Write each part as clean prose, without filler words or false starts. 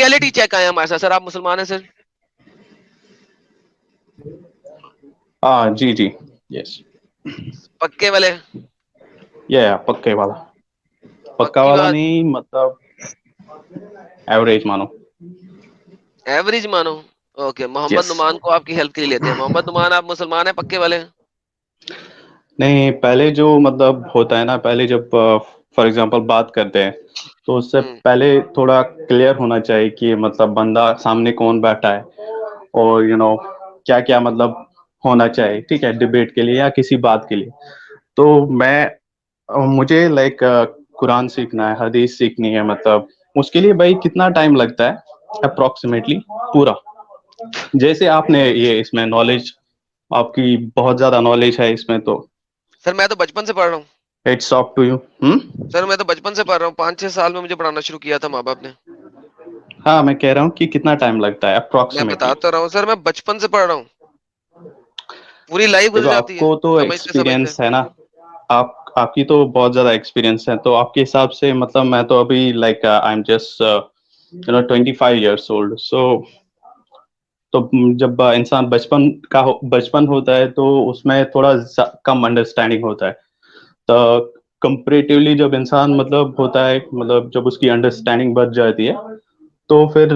Reality check आए हमारे साथ। सर आप मुसलमान हैं सर? जी जी, यस। पक्के वाले? ये पक्के वाला। पक्का पक्की वाला बात? नहीं, मतलब एवरेज मानो। एवरेज मानो? Okay, Mohammad yes. नुमान को आपकी हेल्प के लिए लेते हैं। मोहम्मद नुमान, आप मुसलमान हैं पक्के वाले? नहीं, पहले जो मतलब होता है ना, पहले जब फॉर एग्जांपल बात करते हैं, तो उससे हम्म। पहले थोड़ा क्लियर होना चाहिए कि मतलब बंदा सामने कौन बैठा है, और क्या क्या मतलब होना चाहिए, ठीक है, डिबेट के लिए या किसी बात के लिए। तो मुझे लाइक कुरान सीखना है, हदीस सीखनी है, मतलब उसके लिए भाई कितना टाइम लगता है अप्रोक्सीमेटली पूरा? जैसे आपने ये इसमें नॉलेज, आपकी बहुत ज्यादा नॉलेज है इसमें, तो सर मैं तो बचपन से पढ़ रहा हूँ। It's up to you. Sir मैं तो बचपन से पढ़ रहा हूँ, 5-6 साल में मुझे पढ़ाना शुरू किया था माँ बाप ने। हाँ, मैं कह रहा हूँ कि कितना टाइम लगता है मैं अप्रोक्सीमेटली। बता तो रहा हूँ सर, मैं बचपन से पढ़ रहा हूँ। पूरी लाइफ गुजर देखो, जाती है आपको तो समझते समझते। एक्सपीरियंस है ना, आपकी तो बहुत ज्यादा एक्सपीरियंस है, तो आपके हिसाब से मतलब मैं तो अभी like I am just 25 years old, सो तो जब इंसान बचपन होता है, तो उसमें थोड़ा कम अंडरस्टैंडिंग होता है। तो कंपैरेटिवली जब इंसान मतलब होता है, मतलब जब उसकी अंडरस्टैंडिंग बढ़ जाती है, तो फिर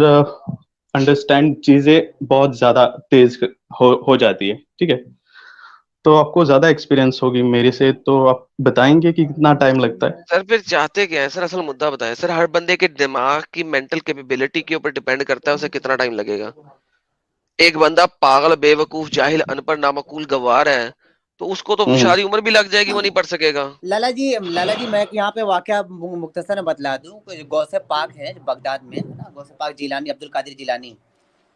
अंडरस्टैंड चीजें बहुत ज्यादा तेज हो जाती है, ठीक है। तो आपको ज्यादा एक्सपीरियंस होगी मेरे से, तो आप बताएंगे कि कितना टाइम लगता है? सर फिर चाहते क्या है सर? असल मुद्दा बताएं सर। हर बंदे के दिमाग की मेंटल कैपेबिलिटी के ऊपर डिपेंड करता है उसे कितना टाइम लगेगा। एक बंदा पागल, बेवकूफ, जाहिल, अनपढ़, नामकूल, गवार है, तो उसको तो हम्म। सारी उम्र भी लग जाएगी, वो नहीं पढ़ सकेगा। लाला जी मैं यहाँ पे वाकया मुख्तसर में बतला दूं। गौसे पाक है जो बगदाद में है ना, गौसे पाक जिलानी, अब्दुल कादिर जिलानी,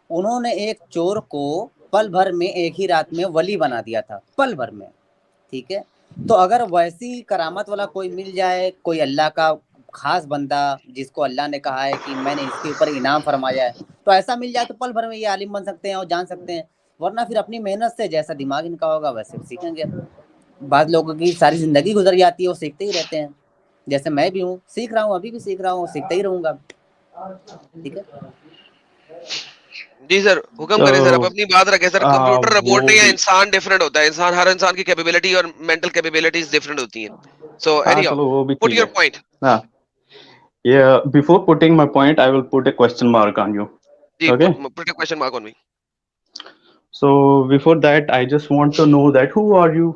उन्होंने एक चोर को पल भर में एक ही रात में वली बना दिया था, पल भर में। ठीक है, तो अगर वैसी करामत वाला कोई मिल जाए, कोई अल्लाह का खास बंदा जिसको अल्लाह ने कहा है कि मैंने इसके ऊपर इनाम फरमाया है, तो ऐसा मिल जाए तो पल भर में ये आलिम बन सकते हैं और जान सकते हैं। वरना फिर अपनी मेहनत से जैसा दिमाग इनका होगा वैसे सीखेंगे। बाद लोगों की सारी जिंदगी गुजर जाती है, वो सीखते ही रहते हैं। जैसे मैं भी हूँ, सीख रहा हूँ, अभी भी सीख रहा हूँ, सीखता ही रहूंगा। ठीक है। जी सर, हुक्म करें सर, आप तो अपनी बात रखें सर। कंप्यूटर वो रोबोट नहीं है, भी। इंसान डिफरेंट होता है। इंसान, हर इंसान की कैपेबिलिटी और मेंटल कैपेबिलिटीज डिफरेंट होती हैं। सो हाँ, एनीहाउ, चलो वो भी पुट ठीक है। Your point. हाँ, ये before putting my point I will put a question mark on you. जी, okay, put a question mark on me. So before that I just want to know that who are you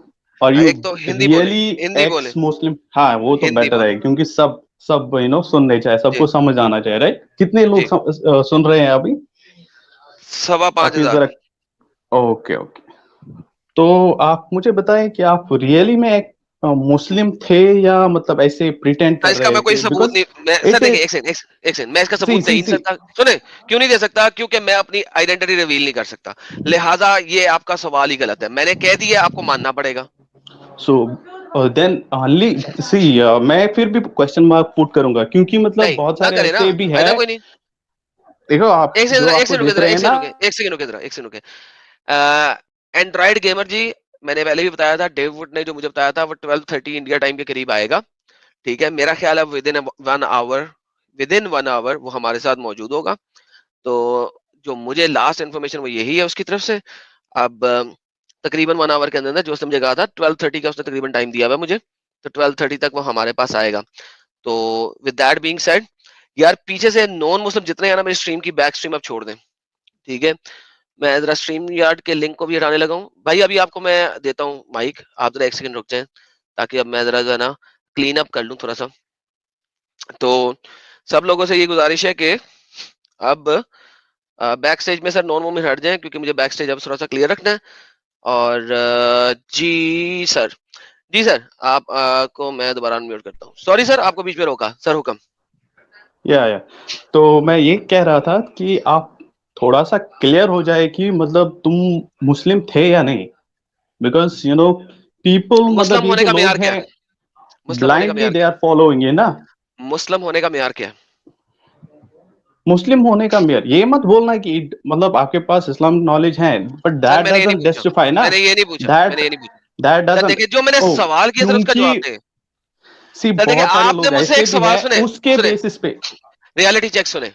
एक तो हिंदी बोले, really Hindi बोले, x मुस्लिम? हाँ, वो तो Hindi better बोले। है, क्योंकि सब सब सुनने चाहिए, जी सबको समझ आना चाहिए, राइट? कितने लोग जी, सुन रहे हैं अभी? सवा पांच ताकि हजार जरा। Okay okay. तो आप मुझे बताएं कि आप रियली में एक मुस्लिम थे, या मतलब ऐसे प्रिटेंड ना कर इसका रहे मैं कोई थे? सबूत बिकॉज नहीं, मैं सर इट देखिए, इज, एक सेकंड, मैं इसका सी सबूत दे सी ही नहीं सी सकता। सुने, क्यों नहीं दे सकता? क्योंकि मैं अपनी आइडेंटिटी रिवील नहीं कर सकता। लिहाजा ये आपका सवाल ही गलत है। मैंने कह दिया, आपको मानना पड़ेगा। सो देन ओनली सी, मैं फिर भी क्वेश्चन मार्क पुट करूंगा, क्योंकि मतलब नहीं बहुत ना सारे करे ना, ऐसे भी है। फायदा कोई नहीं। देखो, आप एक जो सेकंड, एक आपको सेकंड रुके देख जरा, रहे हैं ना। एक सेकंड रुके जरा, एक सेकंड रुके। एंड्रॉइड गेमर जी, मैंने पहले भी बताया था, डेववुड ने जो मुझे बताया था, वो 12:30 इंडिया टाइम के करीब आएगा। ठीक है, मेरा ख्याल है विद इन 1 आवर वो हमारे साथ मौजूद होगा। तो जो मुझे लास्ट इन्फॉर्मेशन वो यही है उसकी तरफ से। अब तकरीबन 1 आवर के अंदर अंदर, जो उसने मुझे कहा था 12:30 का, उसने तकरीबन टाइम दिया हुआ है मुझे, तो 12:30 तक वो हमारे पास आएगा। तो विद दैट बीइंग सेड, यार पीछे से नॉन मुस्लिम जितने हैं ना, मेरी स्ट्रीम की बैक स्ट्रीम अब छोड़ दें। ठीक है, मैं जरा स्ट्रीम यार्ड के लिंक को भी हटाने लगा हूँ भाई। अभी आपको मैं देता हूँ माइक, आप जरा एक सेकंड रुक जाए, ताकि अब मैं जरा जो है ना क्लीन अप कर लूँ थोड़ा सा। तो सब लोगों से ये गुजारिश है कि अब बैक स्टेज में सर नॉन वोमेन हट जाएं, क्योंकि मुझे बैक स्टेज अब थोड़ा सा क्लियर रखना है। और जी सर, जी सर, आप को मैं दोबारा अनम्यूट करता हूँ। सॉरी सर, आपको बीच में रोका सर, हुक्म। या तो मैं ये कह रहा था कि आप थोड़ा सा क्लियर हो जाए कि मतलब तुम मुस्लिम थे या नहीं, बिकॉज पीपल, मतलब मुस्लिम ये होने जो का लोग मेयार क्या हैं, है? मुस्लिम होने का ब्लाइंडली मेयार दे क्या आर फॉलोइंग ये ना। है? मुस्लिम होने का मेयार क्या है? मुस्लिम होने का मेयर ये मत बोलना कि मतलब आपके पास इस्लाम नॉलेज है, बट सर दैट मैंने ये नहीं डजंट पूछा, जस्टिफाई ना। मैंने ये नहीं पूछा, मैंने दैट ये नहीं पूछा। That sir doesn't. देखिए, जो मैंने ओ, सवाल किया सर उसका क्योंकि जवाब दें। सी सर देखिए, बहुत सारे आपने लोग मुझसे ऐसे एक भी सवाल हैं सुने, उसके सुने, बेसिस पे। रियलिटी चेक सुने।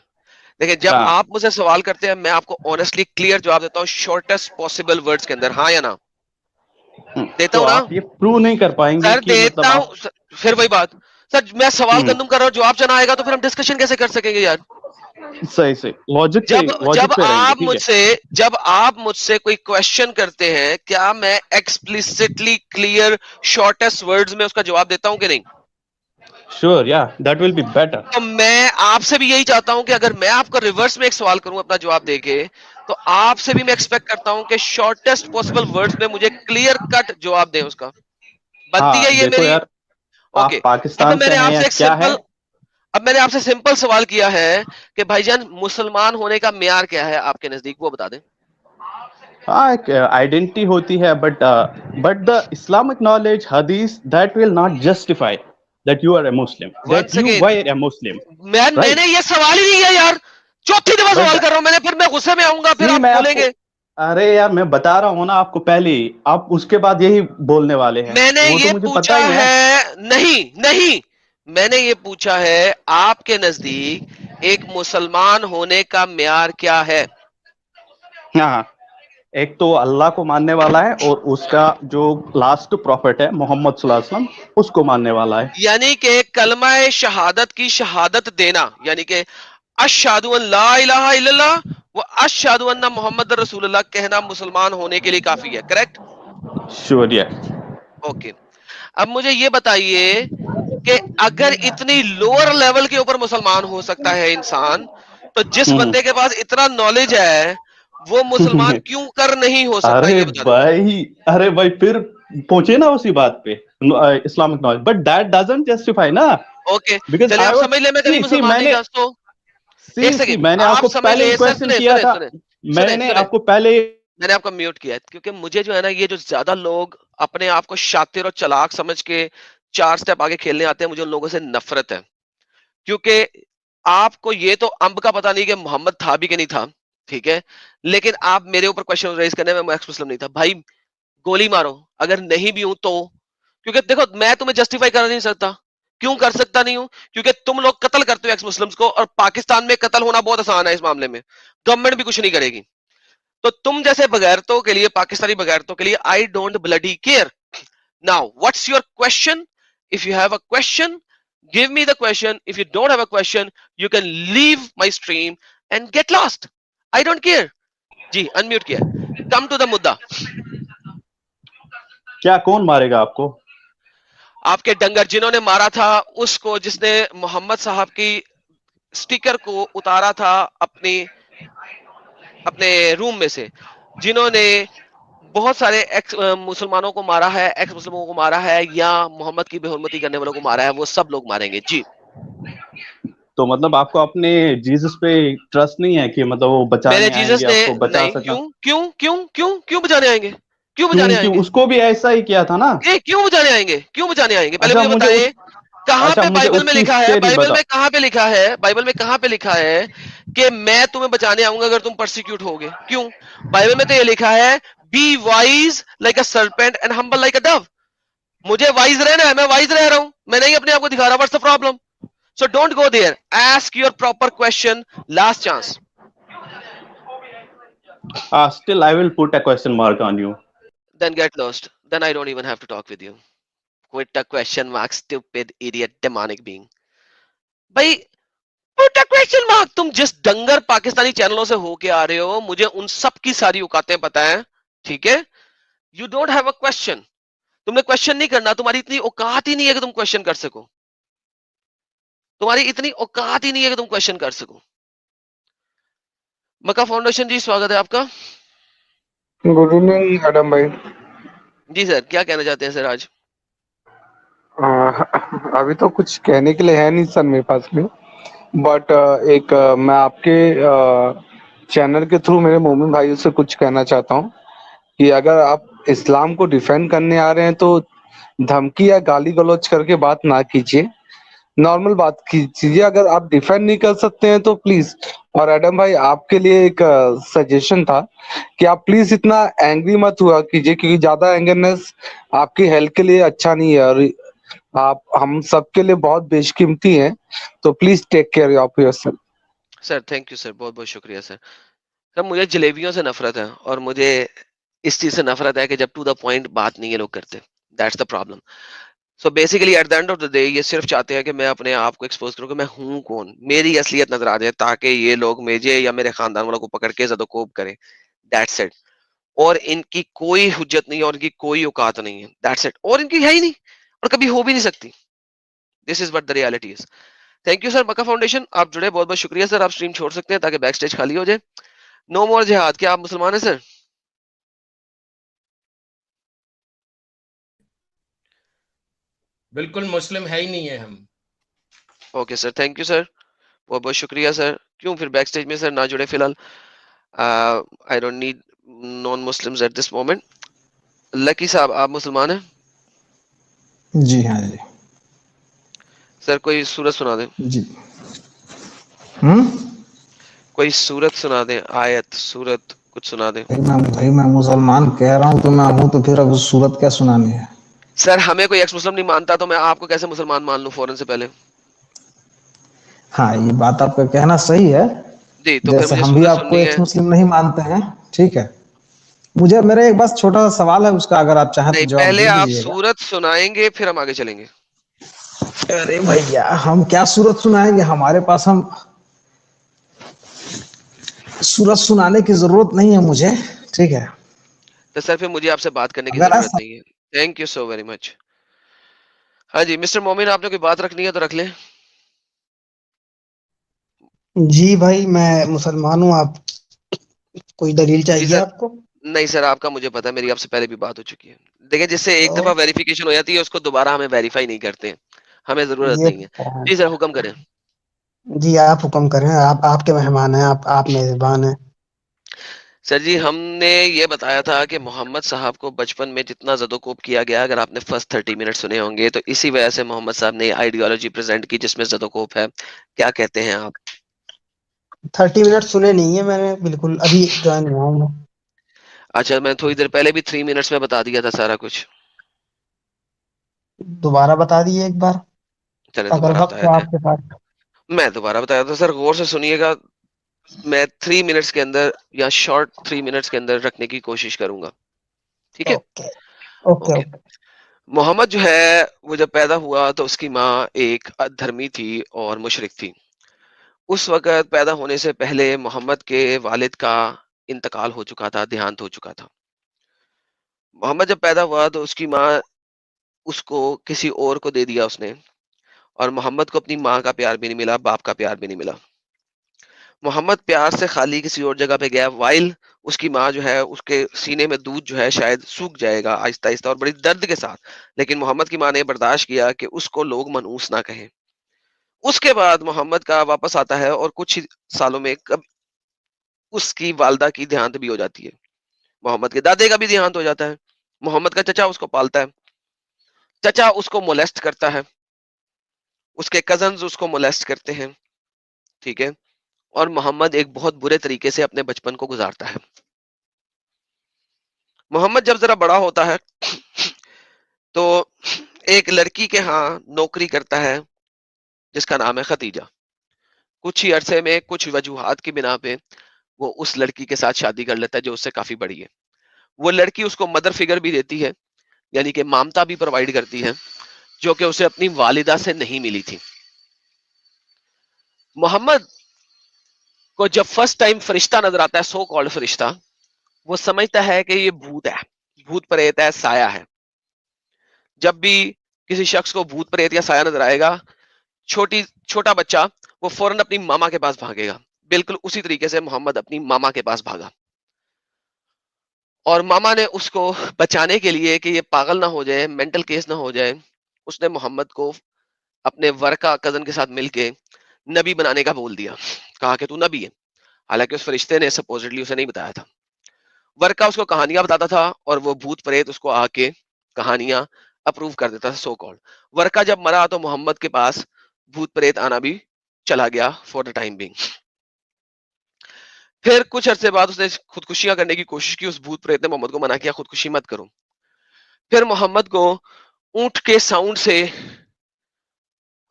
देखिए जब हाँ आप मुझसे सवाल करते हैं मैं आपको ऑनेस्टली क्लियर जवाब देता हूँ शॉर्टेस्ट पॉसिबल वर्ड्स के अंदर, हाँ या ना, देता तो हूँ ना आप ये प्रूव नहीं कर पाएंगे सर, कि देता मतलब आप हूँ फिर वही बात सर, मैं सवाल हम्म, गंदुम कर रहा हूँ, जवाब जना आएगा तो फिर हम डिस्कशन कैसे कर सकेंगे यार। सही से जब जब लॉजिक पे रहेंगे, आप ठीक है। मुझसे जब आप मुझसे कोई क्वेश्चन करते हैं, क्या मैं एक्सप्लिसिटली क्लियर शॉर्टेस्ट वर्ड्स में उसका जवाब देता हूं कि नहीं? श्योर, या दैट विल बी बेटर। तो मैं आपसे भी यही चाहता हूं कि अगर मैं आपको रिवर्स में एक सवाल करूं अपना जवाब देके, तो आपसे भी मैं एक्सपेक्ट करता हूं कि शॉर्टेस्ट पॉसिबल वर्ड्स में मुझे क्लियर कट जवाब दें उसका। बनती है हाँ ये देखो मेरी। यार, ओके, आप पाकिस्तान से हैं या क्या है? अब मैंने आपसे सिंपल सवाल किया है कि भाईजान मुसलमान होने का मेयार क्या है आपके नजदीक, वो बता दें। हाँ, एक आइडेंटिटी होती है, बट द इस्लामिक नॉलेज हदीस that will not justify that you are a Muslim, that once you again, were a Muslim, मैंने राइट? ये सवाल ही नहीं किया यार, चौथी दफा बट सवाल कर रहा हूं मैंने, फिर मैं गुस्से में आऊंगा फिर सी आप मैं आपको, बोलेंगे। अरे यार मैं बता रहा हूँ ना आपको पहले ही, आप उसके बाद यही बोलने वाले हैं, मैंने वो तो ये मुझे पता पूछा ही है। है, नहीं नहीं, मैंने ये पूछा है आपके नजदीक एक मुसलमान होने का मेयार क्या है? हाँ, एक तो अल्लाह को मानने वाला है और उसका जो लास्ट प्रॉफिट है मोहम्मद सल्लल्लाहु अलैहि वसल्लम, उसको मानने वाला है। यानी कि कलमा शहादत की शहादत देना, यानी कि अशहादु अन ला इलाहा इल्लल्लाह व अशहादु अन्ना मुहम्मद रसूलुल्लाह कहना मुसलमान होने के लिए काफी है, करेक्ट? श्योर, या ओके, अब मुझे ये बताइए कि अगर इतनी लोअर लेवल के ऊपर मुसलमान हो सकता है इंसान, तो जिस बंदे के पास इतना नॉलेज है वो मुसलमान क्यों कर नहीं हो सकता, अरे ये बता दें। भाई, अरे भाई, फिर पहुंचे ना उसी बात पे, Islamic knowledge, but that doesn't justify ना, ओके, बिकॉज चलिए आई आप वाज समझ ले मैं कभी सी मुसलमान नहीं मैंने था तो एक सी सेकेंड मैंने आप आपको समझ पहले ही ले सर, क्वेश्चन सुने किया सुने था। सुने सुने मैंने सुने, आपको पहले मैंने आपका म्यूट किया है क्योंकि मुझे जो है ना, ये जो ज्यादा लोग अपने आप को शातिर और चालाक समझ के 4 स्टेप आगे खेलने आते हैं, मुझे उन लोगों से नफरत है। क्योंकि आपको ये तो अंब का पता नहीं कि मोहम्मद था भी कि नहीं था, ठीक है, लेकिन आप मेरे ऊपर क्वेश्चन रेज करने में, मैं एक्स मुस्लिम नहीं था भाई, गोली मारो अगर नहीं भी हूं तो। क्योंकि देखो मैं तुम्हें जस्टिफाई कर नहीं सकता, क्यों कर सकता नहीं हूं? क्योंकि तुम लोग कत्ल करते हो एक्स मुस्लिम्स को, और पाकिस्तान में कत्ल होना बहुत आसान है इस मामले में, गवर्नमेंट भी कुछ नहीं करेगी। तो तुम जैसे बगैरतों के लिए, पाकिस्तानी बगैरतों के लिए I don't bloody care. Now what's your question? If you have a question, give me the question. If you don't have a question, you can leave my stream and get lost. I don't care. जी unmute किया। Come to the मुद्दा। क्या, कौन मारेगा आपको? आपके डंगर जिन्होंने मारा था उसको, जिसने मोहम्मद साहब की स्टिकर को उतारा था अपनी अपने रूम में से, जिन्होंने बहुत सारे एक्स मुसलमानों को मारा है, एक्स मुस्लिमों को मारा है, या मोहम्मद की बेहुरमती करने वालों को मारा है, वो सब लोग मारेंगे जी। तो मतलब आपको अपने जीसस पे ट्रस्ट नहीं है कि मतलब वो मेरे बचाने जीसस आएंगे, ने, आपको बचा नहीं, सका? क्यों क्यों क्यों क्यों क्यों बचाने आएंगे? क्यों बचाने क्योंकि आएंगे? उसको भी ऐसा ही किया था ना। क्यों बचाने आएंगे? क्यों बचाने आएंगे? पहले अच्छा मुझे मुझे बताएं, उस कहां अच्छा पे मुझे बाइबल में उसकी लिखा है, स्टोरी बाइबल बता। में कहां पे लिखा है, बाइबल में कहां पे लिखा है कि मैं तुम्हें बचाने आऊंगा अगर तुम परसिक्यूट होगे? क्यों? बाइबल में तो ये लिखा है, be wise like a serpent and humble like a dove. मुझे वाइज रहना है, मैं वाइज रह रहा हूं, मैं नहीं अपने आप को दिखा रहा, what's the problem? So don't go there, ask your proper question, last chance. Still I will put a question mark on you. Then get lost, then I don't even have to talk with you. Quit the question mark, stupid idiot demonic being। भाई put a question mark, तुम जिस दंगर पाकिस्तानी चैनलों से होके आ रहे हो, मुझे उन सब की सारी औकातें पता है, ठीक है? You don't have a question, तुमने क्वेश्चन नहीं करना, तुम्हारी इतनी औकात ही नहीं है कि तुम क्वेश्चन कर सको, तुम्हारी इतनी औकात ही नहीं है कि तुम क्वेश्चन कर सको। मक्का फाउंडेशन जी, स्वागत है आपका। गुड इवनिंग मैडम भाई। जी सर, क्या कहना चाहते हैं सर आज? अभी तो कुछ कहने के लिए है नहीं सर मेरे पास में, बट एक मैं आपके चैनल के थ्रू मेरे मोमिन भाइयों से कुछ कहना चाहता हूँ कि अगर आप इस्लाम को डिफेंड करने आ रहे हैं तो धमकी या गाली गलौज करके बात ना कीजिए, नॉर्मल बात कीजिए। अगर आप डिफेंड नहीं कर सकते हैं तो प्लीज, और एडम भाई आपके लिए एक सजेशन था कि आप प्लीज इतना एंग्री मत हुआ कीजिए, क्योंकि ज्यादा एंगरनेस आपकी हेल्थ के लिए अच्छा नहीं है, और आप हम सबके लिए बहुत बेशकीमती हैं, तो please take care of yourself. Sir thank you sir, बहुत बहुत शुक्रिया सर। सर मुझे जलेबियों से नफरत है, और मुझे इस चीज से नफरत है कि जब टू द पॉइंट बात नहीं ये लोग करते। That's the problem. So basically at the end of the day ये सिर्फ चाहते हैं कि मैं अपने आप को एक्सपोज करूं कि मैं हूं कौन, मेरी असलियत नजर आ जाए, ताकि ये लोग मुझे या मेरे खानदान वालों को पकड़ के ज़दोकोब करें। That's it. और इनकी कोई हुज्जत नहीं है, और इनकी कोई औकात नहीं है। That's it. और इनकी है ही नहीं, और कभी हो भी नहीं सकती। This is what the reality is. Thank you sir. Mecca foundation आप जुड़े, बहुत बहुत शुक्रिया सर। आप स्ट्रीम छोड़ सकते हैं ताकि बैक स्टेज खाली हो जाए। नो मोर जिहाद। क्या आप मुसलमान हैं सर? बिल्कुल मुस्लिम है ही नहीं है हम। Okay sir, thank you sir, बहुत बहुत शुक्रिया सर। क्यों फिर बैक स्टेज में सर ना जुड़े फिलहाल? I don't need non Muslims at this moment. Lucky साहब आप मुसलमान हैं? जी हाँ जी। सर कोई सूरत सुना दें। जी। हम्म। कोई सूरत सुना दें, आयत सूरत कुछ सुना दें। भाई मैं मुसलमान कह रहा हूँ तो मैं हूँ, तो फिर अब सूरत क्या सुनानी है? सर हमें कोई एक्स मुस्लिम नहीं मानता, तो मैं आपको कैसे मुसलमान मान लूं फौरन से पहले? हाँ, ये बात आपका कहना सही है। जी, तो फिर जैसे मुझे हम भी सूरत आपको सुननी एक्स है। मुस्लिम नहीं मानते हैं, ठीक है। मुझे मेरा एक बस छोटा सा सवाल है, उसका अगर आप चाहें तो नहीं, जवाब पहले दे आप दीजिएगा। सूरत सुनाएंगे फिर हम आगे चलेंगे। अरे भैया, हम क्या सूरत सुनाएंगे? हमारे पास हम सूरत सुनाने की जरूरत नहीं है मुझे, ठीक है। तो सर फिर मुझे आपसे बात करने की अगर जरूरत ऐसा, नहीं है। Thank you so very much. हाँ जी मिस्टर मोमिन, आपने कोई बात रखनी है तो रख लें। जी भाई, मैं मुसलमान हूँ। आप कोई दलील जी चाहिए सर। आपको? नहीं सर, आपका मुझे पता है, मेरी आपसे पहले भी बात हो चुकी है। देखिए, जिससे एक तो दफा वेरिफिकेशन हो जाती है उसको दोबारा हमें वेरीफाई नहीं करते हैं। हमें जरूरत ये नहीं है। जी सर, हुक्म करें। जी, आप हुक्म करें। आप आपके मेहमान हैं, आप मेजबान हैं। सर जी, हमने ये बताया था कि मोहम्मद साहब को बचपन में जितना ज़दोकोब किया गया, अगर आपने फर्स्ट 30 मिनट सुने होंगे, तो इसी वजह से मोहम्मद साहब ने आइडियोलॉजी प्रेजेंट की जिसमें ज़दोकोब है। क्या कहते हैं आप? 30 मिनट सुने नहीं है मैंने, बिल्कुल अभी ज्वाइन हुआ हूँ। अच्छा, मैं थोड़ी देर पहले भी 3 मिनट्स में बता दिया था सारा कुछ। दोबारा बता दिए एक बार, चले अगर दोबारा वक्त बताया हो था। आपके पास। मैं दोबारा बताया था सर, गौर से सुनिएगा। मैं 3 मिनट्स के अंदर या शॉर्ट 3 मिनट्स के अंदर रखने की कोशिश करूंगा। ठीक है? Okay okay okay. Okay. Muhammad जो है वो जब पैदा हुआ तो उसकी माँ एक धर्मी थी और मुशरिक थी। उस वक़्त पैदा होने से पहले मोहम्मद के वालिद का इंतकाल हो चुका था, देहांत हो चुका था। मोहम्मद जब पैदा हुआ तो उसकी माँ उसको किसी और को दे दिया उसने, और मोहम्मद को अपनी माँ का प्यार भी नहीं मिला, बाप का प्यार भी नहीं मिला। मोहम्मद प्यार से खाली किसी और जगह पे गया, वाइल उसकी माँ जो है उसके सीने में दूध जो है शायद सूख जाएगा आहिस्ता-आहिस्ता और बड़ी दर्द के साथ। लेकिन मोहम्मद की माँ ने बर्दाश्त किया कि उसको लोग मनहूस ना कहें। उसके बाद मोहम्मद का वापस आता है, और कुछ ही सालों में कब उसकी वालिदा की देहांत भी हो जाती है। मोहम्मद के दादे का भी देहांत हो जाता है। मोहम्मद का चचा उसको पालता है। चचा उसको मोलेस्ट करता है। उसके कजन्स उसको मोलेस्ट करते हैं। ठीक है? और मोहम्मद एक बहुत बुरे तरीके से अपने बचपन को गुजारता है। मोहम्मद जब जरा बड़ा होता है तो एक लड़की के यहाँ नौकरी करता है जिसका नाम है खतीजा। कुछ ही अरसे में कुछ वजूहात की बिना पे वो उस लड़की के साथ शादी कर लेता है जो उससे काफी बड़ी है। वो लड़की उसको मदर फिगर भी देती है, यानी कि मामता भी प्रोवाइड करती है, जो कि उसे अपनी वालिदा से नहीं मिली थी। मोहम्मद को जब फर्स्ट टाइम फरिश्ता नजर आता है, सो कॉल्ड फरिश्ता, वो समझता है कि ये भूत है, भूत प्रेत है, साया है। जब भी किसी शख्स को भूत प्रेत या साया नजर आएगा, छोटा बच्चा वो फौरन अपनी मामा के पास भागेगा। बिल्कुल उसी तरीके से मोहम्मद अपनी मामा के पास भागा, और मामा ने उसको बचाने के लिए कि ये पागल ना हो जाए, मेंटल केस ना हो जाए, उसने मोहम्मद को अपने वर्का कजन के साथ मिलके नबी बनाने का बोल दिया। कहा कि तू नबी है। हालांकि उस फरिश्ते ने सपोजिटली उसे नहीं बताया था। वर्का उसको कहानियां बताता था, और वो भूत प्रेत उसको आके कहानियां अप्रूव कर देता था, सो कॉल्ड। वर्का जब मरा तो मोहम्मद के पास भूत प्रेत आना भी चला गया फॉर द टाइम बिंग। फिर कुछ अरसे बाद उसने खुदकुशियां करने की कोशिश की। उस भूत प्रेत ने मोहम्मद को मना किया, खुदकुशी मत करो। फिर मोहम्मद को ऊंट के साउंड से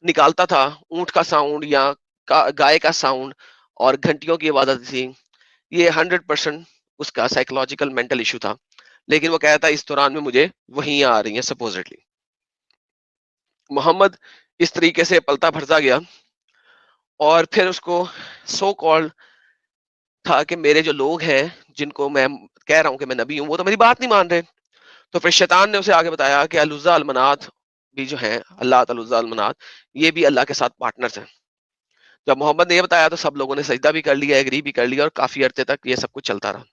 निकालता था, ऊंट का साउंड या गाय का साउंड, और घंटियों की इबादत थी। ये 100% उसका साइकोलॉजिकल मेंटल इशू था, लेकिन वो कहता इस दौरान में मुझे वही आ रही है सपोजिटली। मोहम्मद इस तरीके से पलता भरता गया और फिर उसको सो कॉल्ड था कि मेरे जो लोग हैं जिनको मैं कह रहा हूं कि मैं नबी हूं वो तो मेरी बात नहीं मान रहे। तो फिर शैतान ने उसे आगे बताया कि अलुज़्ज़ा अलमनात भी जो है, अल्लाह अलुज़्ज़ा अलमनात, ये भी अल्लाह के साथ पार्टनर्स हैं। जब मोहम्मद ने ये बताया तो सब लोगों ने सजदा भी कर लिया, एग्री भी कर लिया और काफी अरसे तक ये सब कुछ चलता रहा।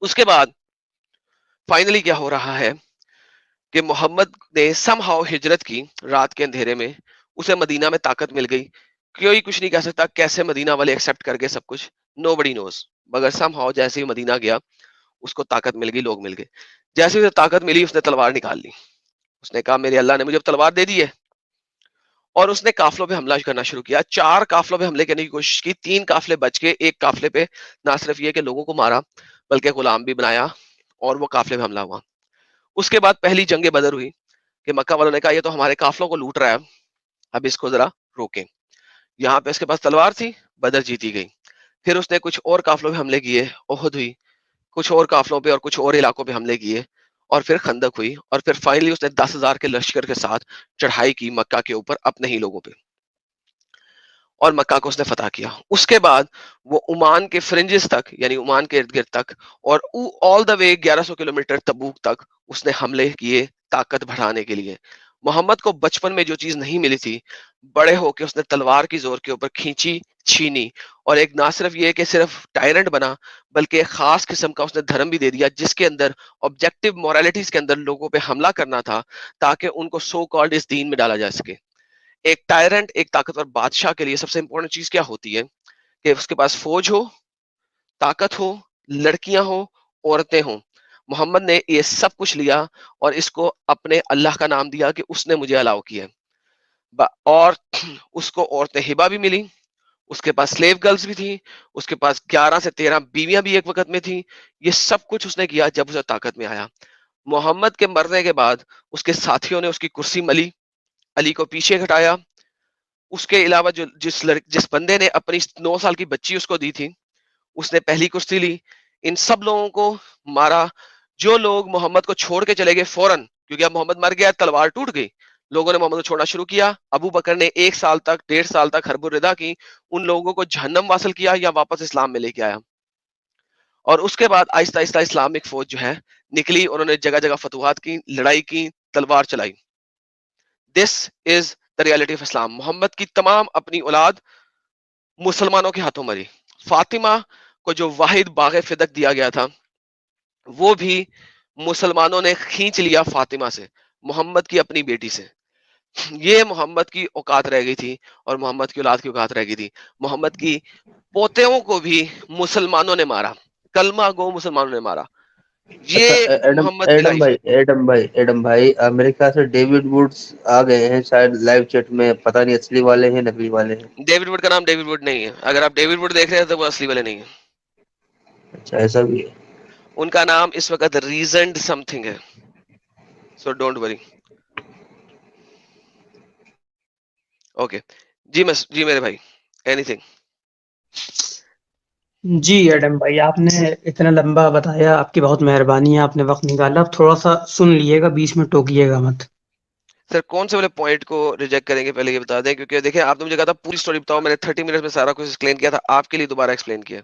उसके बाद फाइनली क्या हो रहा है कि मोहम्मद ने समहाउ हिजरत की रात के अंधेरे में, उसे मदीना में ताकत मिल गई। कोई कुछ नहीं कह सकता कैसे मदीना वाले एक्सेप्ट कर गए सब कुछ, नोबडी नोज। मगर समहाउ जैसे ही मदीना गया उसको ताकत मिल गई, लोग मिल गए। जैसे ही उसे ताकत मिली उसने तलवार निकाल ली। उसने कहा मेरे अल्लाह ने मुझे अब तलवार दे दी है, और उसने काफिलों पे हमला करना शुरू किया। 4 काफिलों पे हमले करने की कोशिश की, 3 काफिले बच के, एक काफिले पे ना सिर्फ ये कि लोगों को मारा बल्कि गुलाम भी बनाया और वो काफिले पे हमला हुआ। उसके बाद पहली जंग बदर हुई कि मक्का वालों ने कहा ये तो हमारे काफिलों को लूट रहा है, अब इसको जरा रोकें। यहाँ पे उसके पास तलवार थी, बदर जीती गई। फिर उसने कुछ और काफिलों पे हमले किए, ओहद हुई, कुछ और काफिलों पे और कुछ और इलाकों पे हमले किए, और फिर खंदक हुई, और फिर फाइनली उसने 10,000 के लश्कर के साथ चढ़ाई की मक्का के ऊपर अपने ही लोगों पे, और मक्का को उसने फतह किया। उसके बाद वो ओमान के फ्रिंजेस तक, यानी ओमान के इर्द गिर्द तक, और ऑल द वे 1100 किलोमीटर तबूक तक उसने हमले किए ताकत बढ़ाने के लिए। मोहम्मद को बचपन में जो चीज नहीं मिली थी, बड़े होके उसने तलवार की जोर के ऊपर खींची, छीनी, और एक ना सिर्फ ये कि सिर्फ टायरेंट बना, बल्कि एक खास किस्म का उसने धर्म भी दे दिया जिसके अंदर ऑब्जेक्टिव मोरालिटीज के अंदर लोगों पे हमला करना था ताकि उनको सो कॉल्ड इस दीन में डाला जा सके। एक टायरेंट, एक ताकतवर बादशाह के लिए सबसे इंपॉर्टेंट चीज क्या होती है कि उसके पास फौज हो, ताकत हो, लड़कियां हो, औरतें हो। मोहम्मद ने ये सब कुछ लिया और इसको अपने अल्लाह का नाम दिया कि उसने मुझे अलाउ किया। और उसको औरतें हिबा भी मिली, उसके पास स्लेव गर्ल्स भी थी, उसके पास 11 से 13 बीवियां भी एक वक्त में थी। ये सब कुछ उसने किया जब उसे ताकत में आया। मोहम्मद के मरने के बाद उसके साथियों ने उसकी कुर्सी मली, अली को पीछे हटाया। उसके अलावा जो जिस बंदे ने अपनी 9 साल की बच्ची उसको दी थी, उसने पहली कुश्ती ली। इन सब लोगों को मारा। जो लोग मोहम्मद को छोड़ के चले गए फौरन, क्योंकि अब मोहम्मद मर गया, तलवार टूट गई, लोगों ने मोहम्मद को छोड़ना शुरू किया। अबू बकर ने 1 साल तक, 1.5 साल तक हर्बुर रिदा की, उन लोगों को जहन्नम वासल किया या वापस इस्लाम में लेके आया। और उसके बाद आहिस्ता आहिस्ता इस्लामिक फौज जो है निकली, उन्होंने जगह जगह फतुहात की, लड़ाई की, तलवार चलाई। This is the reality of Islam. Muhammad की तमाम अपनी औलाद मुसलमानों के हाथों मरी। फातिमा को जो वाहिद बाग फिदक दिया गया था वो भी मुसलमानों ने खींच लिया फातिमा से, मोहम्मद की अपनी बेटी से। ये मोहम्मद की औकात रह गई थी और मोहम्मद की औलाद की औकात रह गई थी। मोहम्मद की पोतेओं को भी मुसलमानों ने मारा, कलमा गो मुसलमानों ने मारा। अच्छा, ये एडम मोहम्मद की लाइफ है। एडम भाई, मेरे ख्याल से डेविड वुड्स आ गए हैं शायद लाइव चैट में, पता नहीं असली वाले हैं नकली वाले हैं। डेविड वुड का नाम डेविड वुड नहीं है। अगर आप डेविड वुड देख रहे हैं तो वो असली वाले नहीं है। अच्छा, ऐसा भी है। उनका नाम इस वक्त रीजनड समथिंग है, सो डोंट वरी। ओके जी मेरे भाई, एनीथिंग। जी एडम भाई, आपने इतना लंबा बताया, आपकी बहुत मेहरबानी है, आपने वक्त निकाला। अब थोड़ा सा सुन लीजिएगा, बीच में टोकिएगा मत। सर कौन से वाले पॉइंट को रिजेक्ट करेंगे पहले ये बता दें, क्योंकि देखिए आपने मुझे कहा था पूरी स्टोरी बताओ, मैंने 30 मिनट में सारा कुछ एक्सप्लेन किया था, आपके लिए दोबारा एक्सप्लेन किया।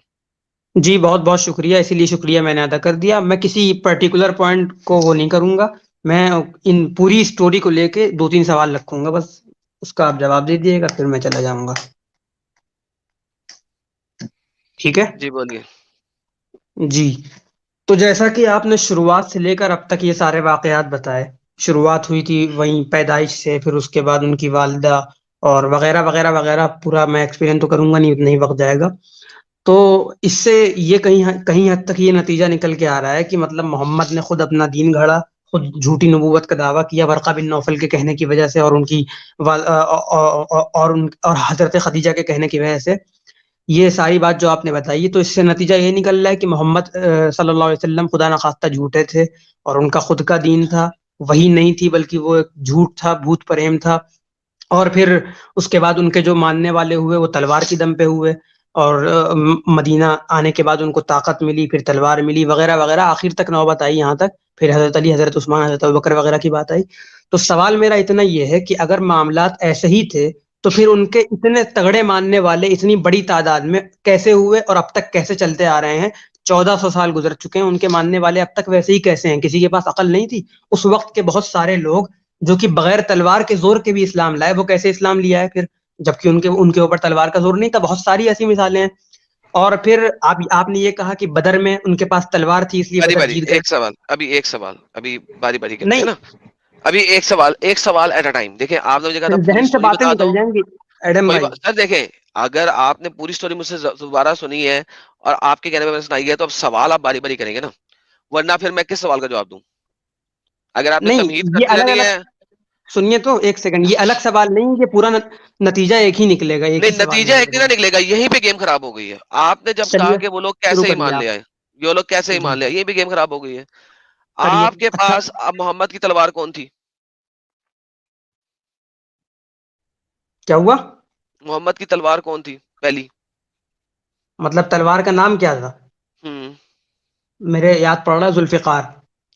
जी बहुत बहुत शुक्रिया, इसीलिए शुक्रिया मैंने अदा कर दिया। मैं किसी पर्टिकुलर पॉइंट को वो नहीं करूंगा, मैं इन पूरी स्टोरी को लेके 2-3 सवाल रखूंगा बस, उसका आप जवाब दे दिएगा, फिर मैं चला जाऊंगा। ठीक है जी बोलिए। जी। तो जैसा कि आपने शुरुआत से लेकर अब तक ये सारे वाकयात बताए, शुरुआत हुई थी वहीं पैदाइश से, फिर उसके बाद उनकी वालिदा और वगैरह वगैरह वगैरह, पूरा मैं एक्सप्लेन तो करूंगा नहीं, उतना ही वक्त जाएगा। तो इससे ये कहीं कहीं हद तक ये नतीजा निकल के आ रहा है कि मतलब मोहम्मद ने खुद अपना दीन गढ़ा, खुद झूठी नबूवत का दावा किया वर्का बिन नौफल के कहने की वजह से, और उनकी और हजरत खदीजा के कहने की वजह से। ये सारी बात जो आपने बताई, तो इससे नतीजा ये निकल रहा है कि मोहम्मद सल्लल्लाहु अलैहि वसल्लम खुदा न खास्ता झूठे थे, और उनका खुद का दीन था वही नहीं थी, बल्कि वो एक झूठ था, भूत प्रेम था। और फिर उसके बाद उनके जो मानने वाले हुए वो तलवार की दम पे हुए। और मदीना आने के बाद उनको ताकत मिली, फिर तलवार मिली वगैरह वगैरह, आखिर तक नौबत आई यहाँ तक, फिर हजरत अली, हजरत उस्मान, हजरत अबू बकर वगैरह की बात आई। तो सवाल मेरा इतना ये है कि अगर मामलात ऐसे ही थे तो फिर उनके इतने तगड़े मानने वाले इतनी बड़ी तादाद में कैसे हुए और अब तक कैसे चलते आ रहे हैं? 1400 साल गुजर चुके हैं, उनके मानने वाले अब तक वैसे ही कैसे हैं? किसी के पास अकल नहीं थी? उस वक्त के बहुत सारे लोग जो कि बगैर तलवार के जोर के भी इस्लाम लाए, वो कैसे इस्लाम लिया है फिर, जबकि उनके उनके ऊपर तलवार का जोर नहीं था? बहुत सारी ऐसी मिसालें हैं। और फिर आपने ये कहा कि बदर में उनके पास तलवार थी इसलिए बारी बदर बारी जीत गए। एक सवाल अभी बारी बारी करते हैं नहीं, ना। अभी एक सवाल एट अ टाइम। देखें, आपने मुझे कहा था फिर पूरी जहन से स्टोरी बातें बता निकल दो, जाएंगी एडम कोई भाई। बात सर। देखें, अगर आपने पूरी स्टोरी मुझसे दोबारा सुनी है और आपके कहने पे मैंने सुनाई है, तो अब सवाल आप बारी बारी करेंगे ना, वरना फिर मैं किस सवाल का जवाब दूं? अगर आपने नहीं, तमहीद ये करती अलग रहनी अलग, है। सुनिए तो एक सेकंड, ये अलग सवाल नहीं, ये पूरा नतीजा एक ही निकलेगा, एक नहीं, ही सवाल में नतीजा एक दिन निकलेगा। निकलेगा, यहीं पे गेम खराब हो गई है। आपने जब कहा चलिए कि वो लोग शुरू कैसे ही मान करिए ले आप। आए, ये लोग कैसे ही जी, मान ले आए, यहीं पे गेम खराब हो गई है। करिए। आपके अच्छा, पास अब मोहम्मद की तलवार कौन थी? क्या हुआ? मोहम्मद की तलवार कौन थी पहली? मतलब तलवार का नाम क्या था? हम्म। मेरे याद पड़ रहा है, जुल्फिकार।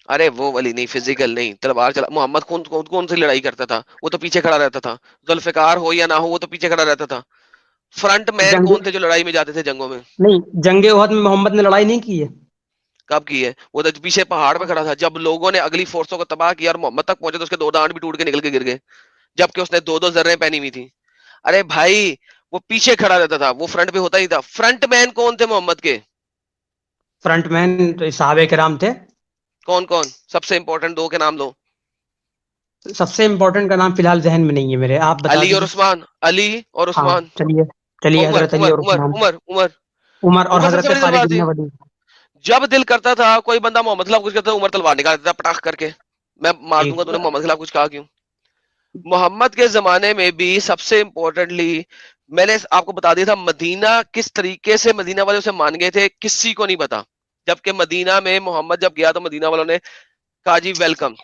अरे वो वाली नहीं, फिजिकल नहीं, तलवार चला। मोहम्मद कौन कौन कौन सी लड़ाई करता था? वो तो पीछे खड़ा रहता था। जुल्फिकार हो या ना हो, वो तो पीछे खड़ा रहता था। फ्रंट मैन जंग कौन थे जो लड़ाई में जाते थे जंगों में? नहीं, जंगे उहद में मोहम्मद ने लड़ाई नहीं की है। कब की है? वो तो पीछे पहाड़ पे खड़ा था, जब लोगों ने अगली फोर्सों को तबाह किया और मोहम्मद तक पहुंचे तो उसके दो दांत भी टूट के निकल के गिर गए, जबकि उसने दो दो जर्रें पहनी हुई थी। अरे भाई, वो पीछे खड़ा रहता था, वो फ्रंट पे होता ही था। फ्रंट मैन कौन थे मोहम्मद के? फ्रंटमैन तो साहबे किराम थे। कौन कौन? सबसे इंपॉर्टेंट दो के नाम लो। सबसे इंपॉर्टेंट का नाम फिलहाल जहन में नहीं है मेरे, आप बता अली और दीजिए। उस्मान, अली और हाँ, उस्मान। चलिए चलिए, उमर हजरत अली उमर और उमर उस्मान। उमर उमर उमर और उमर सबसे हजरत बड़ी खालिद तलवार इब्न थी। वलीद। जब दिल करता था कोई बंदा मोहम्मद के खिलाफ कुछ करता था, उमर तलवार निकाल देता था पटाख करके, मैं मार जी, दूंगा, तूने मोहम्मद के खिलाफ कुछ कहा क्यों? मोहम्मद के जमाने में भी सबसे इंपॉर्टेंटली मैंने आपको बता दिया था, मदीना किस तरीके से मदीना वाले उसे मान गए थे, किसी को नहीं पता। जबकि मदीना में मोहम्मद जब गया तो मदीना वालों ने कहा जी वेलकम।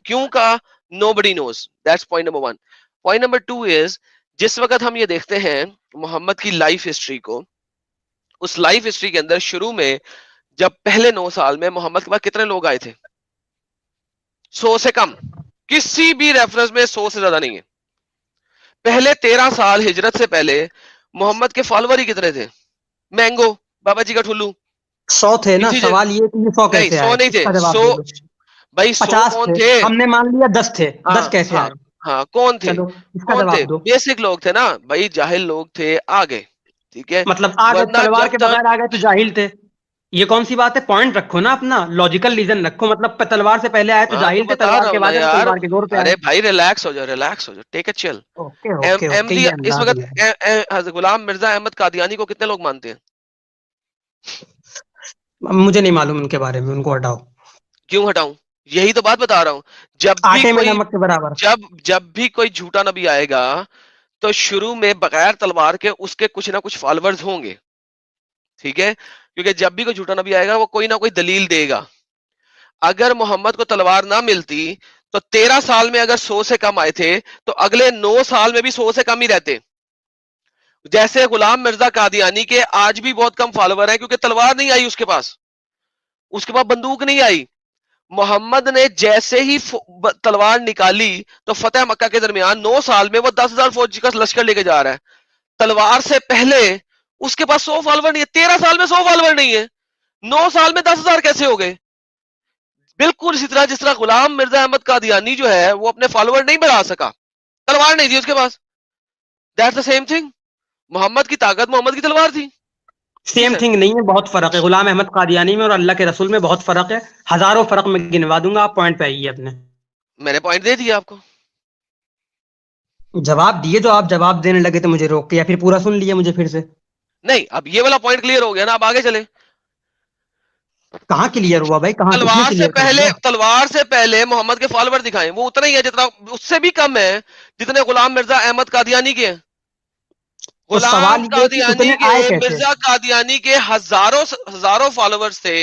क्यों कहा? Nobody knows. That's point number 1। Point number 2 is, जिस वक्त हम ये देखते हैं मोहम्मद की लाइफ हिस्ट्री को, उस लाइफ हिस्ट्री के अंदर शुरू में जब पहले 9 साल में मोहम्मद के पास कितने लोग आए थे? 100 से कम। किसी भी रेफरेंस में 100 से ज्यादा नहीं है। पहले 13 साल हिजरत से पहले मोहम्मद के फॉलोअर ही कितने थे? मैंगो, बाबा जी का ठुल्लू, 100 थे ना? इसी जगह। सवाल ये कि ये 100 नहीं, कैसे 100 आए, नहीं थे। इसका जवाब 100 दे दो। भाई 100 50 कौन थे, थे? हमने मान लिया 10 थे, हाँ 10 कैसे हाँ आए? हाँ, कौन थे? चलो, इसका कौन थे? जवाब दो। बेसिक लोग थे ना भाई, जाहिल लोग थे, आ गए। ठीक है। मतलब आ गए, वरना तलवार जब के तक, बगैर आ गए तो जाहिल थे? ये कौन सी बात है? पॉइंट रखो ना, अपना लॉजिकल रीजन रखो। मतलब तलवार से पहले आए तो हाँ तो जाहिल थे, बता तलवार रहा के हूँ ना बाद आए तो यार। तलवार के जोर पे आए। अरे भाई रिलैक्स हो जाओ, रिलैक्स हो जाओ, take it chill. Okay okay okay, MD ये इस अंदाज वक्त है। गुलाम मिर्जा अहमद कादियानी को कितने लोग मानते हैं? मुझे नहीं मालूम उनके बारे में, उनको हटाओ। क्यों हटाऊं? यही तो बात बता रहा हूं। जब भी आटे में कोई नमक के बराबर। जब जब भी कोई झूठा नबी आएगा तो शुरू में बगैर तलवार के उसके कुछ ना कुछ फॉलोअर्स होंगे। ठीक है, क्योंकि जब भी कोई झूठा नबी आएगा वो कोई ना कोई दलील देगा। अगर मोहम्मद को तलवार ना मिलती तो 13 साल में अगर 100 से कम आए थे तो अगले 9 साल में भी 100 से कम ही रहते। जैसे गुलाम मिर्जा कादियानी के आज भी बहुत कम फॉलोवर हैं, क्योंकि तलवार नहीं आई उसके पास, उसके पास बंदूक नहीं आई। मोहम्मद ने जैसे ही तलवार निकाली तो फतेह मक्का के दरमियान 9 साल में वो 10,000 फौजी का लश्कर लेके जा रहा है। तलवार से पहले उसके पास 100 फॉलोवर नहीं है। 13 साल में 100 फॉलोवर नहीं है, 9 साल में 10,000 कैसे हो गए? बिल्कुल इसी तरह जिस तरह गुलाम मिर्जा अहमद कादियानी जो है वो अपने फॉलोवर नहीं बढ़ा सका, तलवार नहीं थी उसके पास। That's the same thing. Mohammed की ताकत मोहम्मद की तलवार थी। जी सेम सर। थिंग नहीं है, बहुत फर्क है। गुलाम अहमद कादियानी में और अल्लाह के रसूल में बहुत फर्क है, हजारों फर्क में गिनवा दूंगा, आप पॉइंट पे आइए अपने। मैंने पॉइंट दे दिया आपको। जवाब दिए, जो आप जवाब देने लगे तो मुझे रोक के, या फिर पूरा सुन लिया मुझे फिर से? नहीं, अब ये वाला पॉइंट क्लियर हो गया ना, अब आगे चले। कहाँ क्लियर हुआ भाई, कहाँ, किसने क्लियर कर दिया? तलवार से पहले मोहम्मद के फॉलोवर दिखाएं, वो उतना ही है जितना, उससे भी कम है जितने गुलाम मिर्जा अहमद कादियानी के हैं। तो गुलाम सवाल ये कि कादियानी उतने के, आए कैसे? मिर्जा कादियानी के हजारों हजारों फॉलोवर्स थे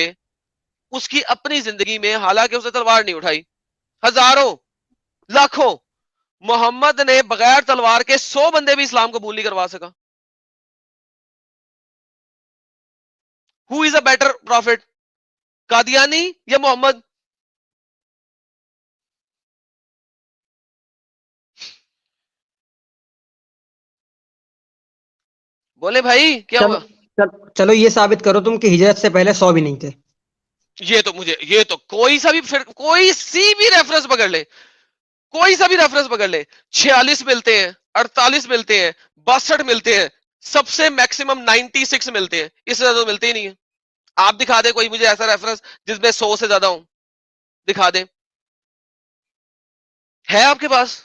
उसकी अपनी जिंदगी में, हालांकि उसने तलवार नहीं उठाई। हजारों, लाखों। मोहम्मद ने बगैर तलवार के 100 बंदे भी इस्लाम कबूल नहीं करवा सका। Who is a better profit, Qadiani या मोहम्मद? बोले भाई क्या चलो हुआ? चलो ये साबित करो तुम कि हिजरत से पहले 100 भी नहीं थे। ये तो कोई सा भी कोई सी भी रेफरेंस पकड़ ले, कोई सा भी रेफरेंस पकड़ ले, 46 मिलते हैं, 48 मिलते हैं, 62 मिलते हैं, सबसे मैक्सिमम 96 मिलते हैं, इससे ज्यादा तो मिलते ही नहीं है। आप दिखा दे कोई मुझे ऐसा रेफरेंस जिसमें 100 से ज्यादा हो, दिखा दे, है आपके पास?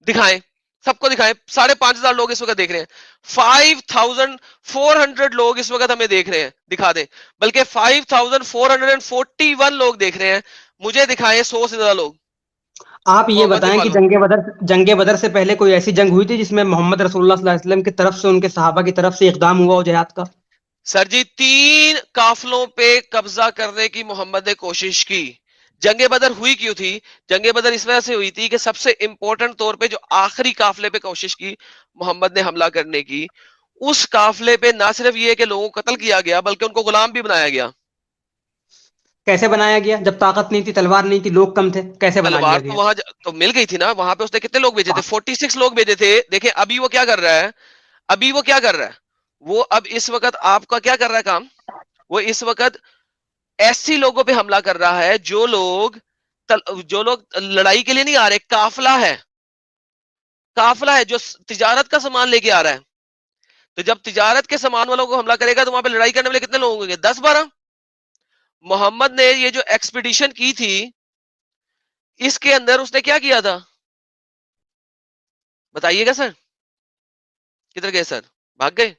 दिखाएं, सबको दिखाएं। 5,500 लोग इस वक्त देख रहे हैं, 5,400 लोग इस वक्त हमें देख रहे हैं, दिखा दें। बल्कि 5,441 लोग देख रहे हैं, मुझे दिखाएं 100 से ज्यादा लोग आप ये मोहम्मद बिन बताएं कि मालूम। जंगे बदर से पहले कोई ऐसी जंग हुई थी जिसमें मोहम्मद रसूलुल्लाह सल्लल्लाहु अलैहि वसल्लम की तरफ से, उनके सहाबा की तरफ से इकदाम हुआ हो जिहाद का? सर जी 3 काफिलों पे कब्जा करने की मोहम्मद ने कोशिश की। जंगे बदर हुई क्यों थी? जंगे बदर इस वजह से हुई थी कि सबसे इंपॉर्टेंट तौर पे जो आखिरी काफिले पे कोशिश की मोहम्मद ने हमला करने की, उस काफिले पे ना सिर्फ ये कि लोगों को कत्ल किया गया बल्कि उनको गुलाम भी बनाया गया। कैसे बनाया गया? जब ताकत नहीं थी, तलवार नहीं थी, लोग कम थे, कैसे बना तलवार लिया तो गया? वहां तो मिल गई थी ना, वहां पे उसने कितने लोग भेजे थे? 46 लोग भेजे थे। देखिए अभी वो क्या कर रहा है, अभी वो क्या कर रहा है, वो अब इस वक्त आपका क्या कर रहा है काम, वो इस वक्त ऐसी लोगों पे हमला कर रहा है जो लोग लड़ाई के लिए नहीं आ रहे, काफिला है, काफिला है जो तिजारत का सामान लेके आ रहा है। तो जब तिजारत के सामान वालों को हमला करेगा तो वहां पे लड़ाई करने वाले कितने लोग होंगे? 10-12। मोहम्मद ने ये जो एक्सपीडिशन की थी, इसके अंदर उसने क्या किया था बताइएगा सर? किधर गए सर? भाग गए?